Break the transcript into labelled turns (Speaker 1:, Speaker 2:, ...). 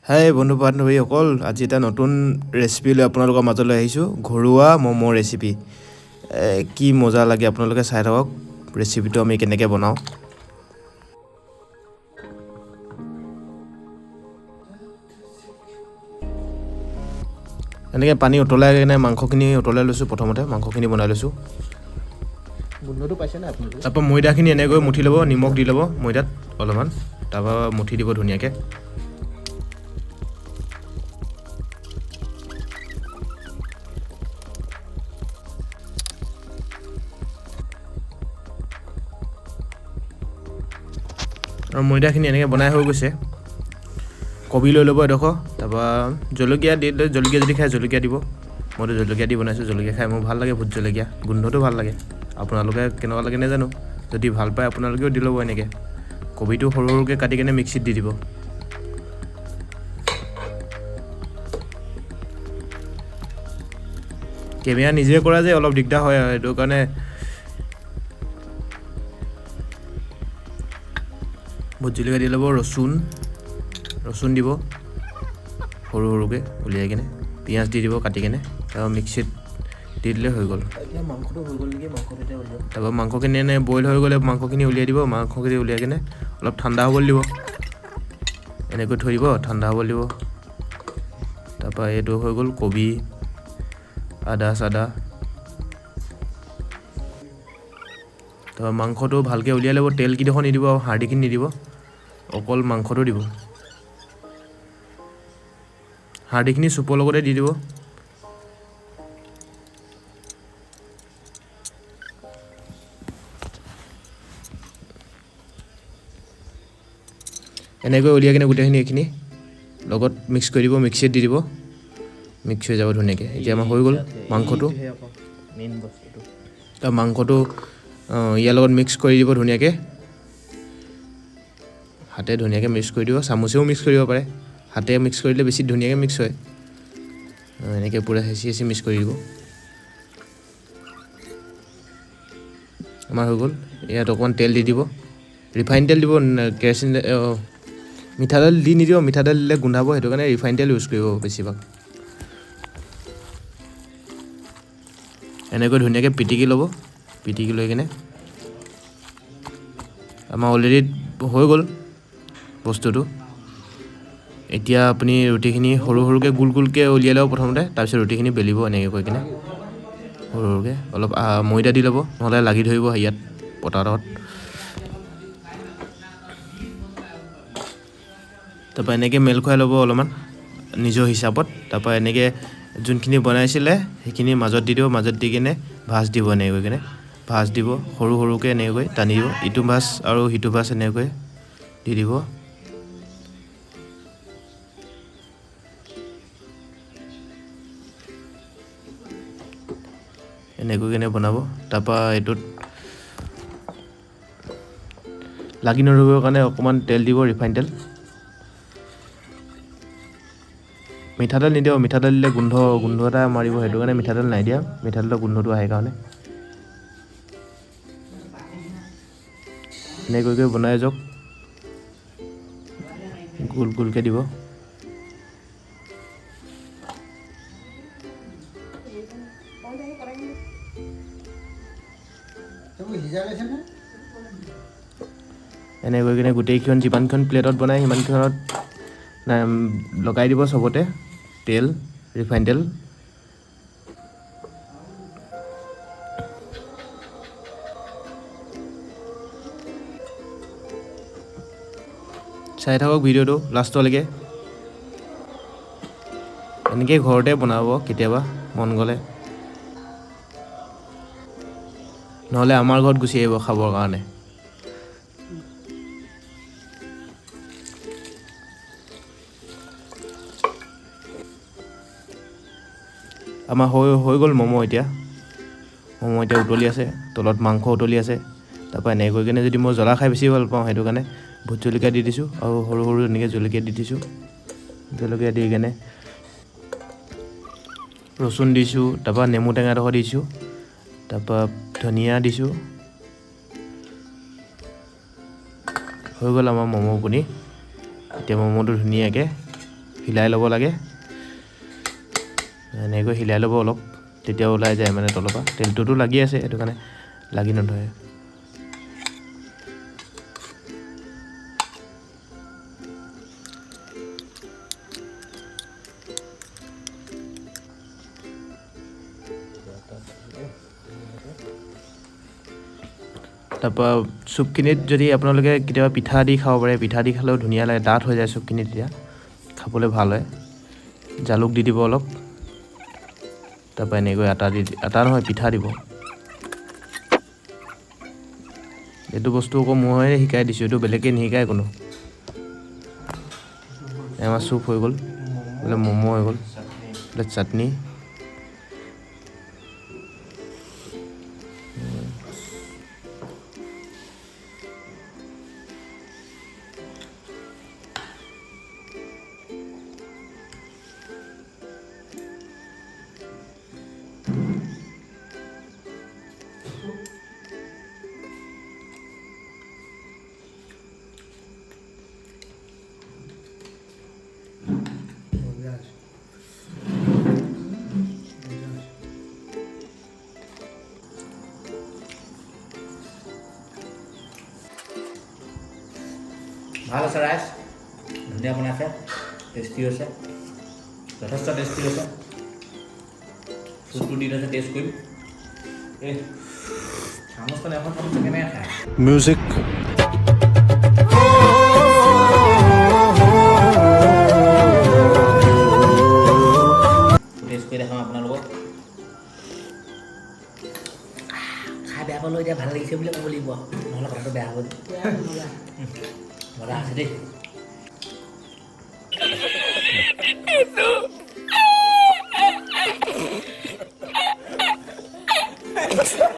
Speaker 1: হাই বন্ধু বান্ধৱীসকল, আজি এটা নতুন ৰেচিপি লৈ আপোনালোকৰ মাজলৈ আহিছোঁ। ঘৰুৱা ম'ম' ৰেচিপি। কি মজা লাগে আপোনালোকে চাই থাকক ৰেচিপিটো আমি কেনেকৈ বনাওঁ। এনেকৈ পানী উতলাই কিনে মাংসখিনি উতলাই লৈছোঁ। প্ৰথমতে মাংসখিনি বনাই লৈছোঁ।
Speaker 2: গোন্ধটো পাইছে না আপুনি?
Speaker 1: তাৰপৰা ময়দাখিনি এনেকৈ মুঠি ল'ব, নিমখ দি ল'ব ময়দাত অলপমান, তাৰপৰা মুঠি দিব ধুনীয়াকৈ। আৰু ময়দাখিনি এনেকৈ বনাই হৈ গৈছে। কবি লৈ ল'ব এডোখৰ, তাৰপৰা জলকীয়া দি জলকীয়া যদি খায় জলকীয়া দিব। মইতো জলকীয়া দি বনাইছোঁ, জলকীয়া খাই মোৰ ভাল লাগে, ভোট জলকীয়া গোন্ধটো ভাল লাগে। আপোনালোকে কেনেকুৱা লাগে নাজানো, যদি ভাল পায় আপোনালোকেও দি ল'ব। এনেকৈ কবিটো সৰু সৰুকৈ কাটি কিনে মিক্সিত দি দিব। কেমেৰা নিজে কৰা যে অলপ দিগদাৰ হয়, সেইটো কাৰণে ভোট জলকীয়া দি ল'ব। ৰচুন দিব সৰু সৰুকৈ উলিয়াই কিনে, পিঁয়াজ দি দিব কাটি কিনে, তাৰপৰা মিক্সিত দি দিলে হৈ গ'ল।
Speaker 2: মাংসটো হৈ গ'ল নেকি? মাংসটোতে উলিয়াম।
Speaker 1: তাৰপৰা মাংসখিনি এনে বইল হৈ গ'লে মাংসখিনি উলিয়াই দিব। মাংসখিনি উলিয়াই কিনে অলপ ঠাণ্ডা হ'বলৈ দিব, এনেকৈ থৈ দিব, ঠাণ্ডা হ'বলৈ দিব। তাৰপৰা এইটো হৈ গ'ল কবি, আদা চাদা। তাৰপৰা মাংসটো ভালকৈ উলিয়াই ল'ব। তেলকেইডোখৰ নিদিব আৰু হাৰ্ডিখিনি নিদিব, অকল মাংসটো দিব। হাৰ্ডিখিনি চুপৰ লগতে দি দিব। এনেকৈ উলিয়াই কিনে গোটেইখিনি এইখিনি লগত মিক্স কৰি দিব, মিক্সিত দি দিব, মিক্স হৈ যাব ধুনীয়াকৈ। এতিয়া আমাৰ হৈ গ'ল মাংসটো।
Speaker 2: মেইন বস্তুটো
Speaker 1: তাৰ মাংসটো ইয়াৰ লগত মিক্স কৰি দিব ধুনীয়াকৈ। হাতে ধুনীয়াকৈ মিক্স কৰি দিব, চামুচেও মিক্স কৰিব পাৰে। হাতে মিক্স কৰিলে বেছি ধুনীয়াকৈ মিক্স হয়। এনেকৈ পূৰা হেঁচি হেঁচি মিক্স কৰি দিব। আমাৰ হৈ গ'ল। ইয়াত অকণমান তেল দি দিব, ৰিফাইন তেল দিব, কেৰাচিন মিঠাতেল দি নিদিব। মিঠাতেল দিলে গোন্ধাব, সেইটো কাৰণে ৰিফাইন তেল ইউজ কৰিব বেছিভাগ। এনেকৈ ধুনীয়াকৈ পিটিকি ল'ব। পিটিকি লৈ কিনে আমাৰ অলৰেডি হৈ গ'ল বস্তুটো। এতিয়া আপুনি ৰুটিখিনি সৰু সৰুকৈ গোল গোলকৈ উলিয়াই ল'ব প্ৰথমতে, তাৰপিছত ৰুটিখিনি বেলিব এনেকৈ কৰি কিনে সৰু সৰুকৈ। অলপ ময়দা দি ল'ব, নহ'লে লাগি ধৰিব ইয়াত পতাটোত। তাৰপৰা এনেকৈ মেল খুৱাই ল'ব অলপমান নিজৰ হিচাপত। তাৰপৰা এনেকৈ যোনখিনি বনাইছিলে সেইখিনি মাজত দি দিব, মাজত দি কিনে ভাজ দিব। এনেকৈ কৰি কিনে ভাজ দিব, সৰু সৰুকৈ এনেকৈ টানি দিব। ইটো ভাজ আৰু সিটো ভাজ এনেকৈ দি দিব। এনেকৈ কিনে বনাব। তাৰপৰা এইটোত লাগি নধৰিবৰ কাৰণে অকণমান তেল দিব, ৰিফাইন তেল। মিঠাতেল নিদিব, মিঠাতেল দিলে গোন্ধ এটা মাৰিব, সেইটো কাৰণে মিঠাতেল নাই দিয়া। মিঠাতেলৰ গোন্ধটো আহে কাৰণে এনেকৈ কৰি বনাই যাওক, গোল গোলকৈ দিব। এনেকৈ কিনে গোটেইখন যিমানখন প্লেটত বনায় সিমানখনত লগাই দিব চবতে তেল, ৰিফাইন তেল। চাই থাকক ভিডিঅ'টো লাষ্টলৈকে। এনেকৈ ঘৰতে বনাব কেতিয়াবা মন গ'লে, নহ'লে আমাৰ ঘৰত গুচি আহিব খাবৰ কাৰণে। আমাৰ হৈ গ'ল ম'ম'। এতিয়া উতলি আছে, তলত মাংস উতলি আছে। তাৰপৰা এনেকৈ কৰি কিনে যদি মই জ্বলা খাই বেছি ভাল পাওঁ, সেইটো কাৰণে ভোট জলকীয়া দি দিছোঁ আৰু সৰু সৰু এনেকৈ জলকীয়া দি দিছোঁ। জলকীয়া দি কিনে ৰচুন দিছোঁ, তাৰপৰা নেমু টেঙা এডোখৰ দিছোঁ, তাৰপৰা ধনিয়া দিছোঁ। হৈ গ'ল আমাৰ ম'ম' পুনি। এতিয়া ম'ম'টো ধুনীয়াকৈ হিলাই ল'ব লাগে এনেকৈ হিলাই ল'ব অলপ তেতিয়া ওলাই যায় মানে তলৰ পৰা তেলটোতো লাগি আছে সেইটো কাৰণে লাগি নধৰে তাৰপৰা চুপখিনিত যদি আপোনালোকে কেতিয়াবা পিঠা দি খাব পাৰে পিঠা দি খালেও ধুনীয়া লাগে ডাঠ হৈ যায় চুপখিনি তেতিয়া খাবলৈ ভাল হয় জালুক দি দিব অলপ তাৰপৰা এনেকৈ আটা নহয় পিঠা দিব এইটো বস্তু আকৌ মই শিকাই দিছোঁ এইটো বেলেগে নিশিকায় কোনো আমাৰ চুপ হৈ গ'ল বোলে ম'ম' হৈ গ'ল বোলে চাটনি
Speaker 2: ভাল আছে ৰাইচ ধুনীয়া বনাইছে টেষ্টি হৈছে যথেষ্ট টেষ্টি হৈছে চুপটো দি থৈছে টেষ্ট কৰিম এই চামুচখন এখন চামুচ কেনেকৈ খায়
Speaker 1: মিউজিক
Speaker 2: টেষ্ট কৰি দেখাম আপোনালোকক খাই বেয়া পালেও এতিয়া ভাল লাগিছে বুলি ক'ব লাগিব নহ'লে কথাটো বেয়া হ'ব মজা আছে দেই